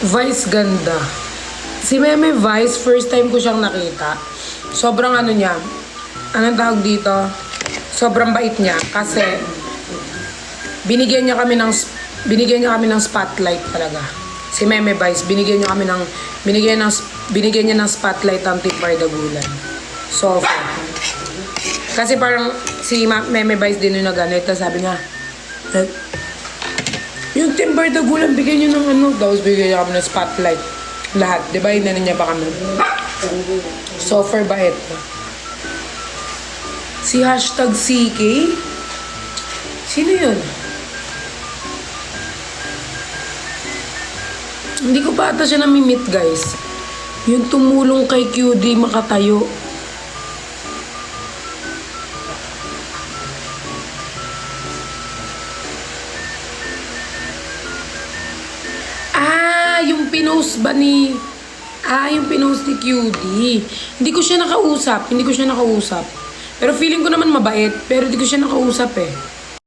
Vice ganda. Si Meme Vice, first time ko siyang nakita. Sobrang ano niya, anong tawag dito? Sobrang bait niya kasi binigyan niya kami ng spotlight talaga. Si Meme Vice, binigyan niya ng spotlight ang Team Bardagulan. So, kasi parang si Meme Vice din yung nag-ganito, sabi niya, yung Team Bardagulan, bigyan niyo ng ano, tapos bigyan niya kami ng spotlight. Lahat, di ba? Inanin niya pa kami. So, for bait. Si hashtag CK? Sino yun? Hindi ko pa ata siya nami-meet, guys. Yung tumulong kay QD makatayo. Yung pinost ba ni... yung pinost ni QD. Hindi ko siya nakausap. Pero feeling ko naman mabait. Pero hindi ko siya nakausap eh.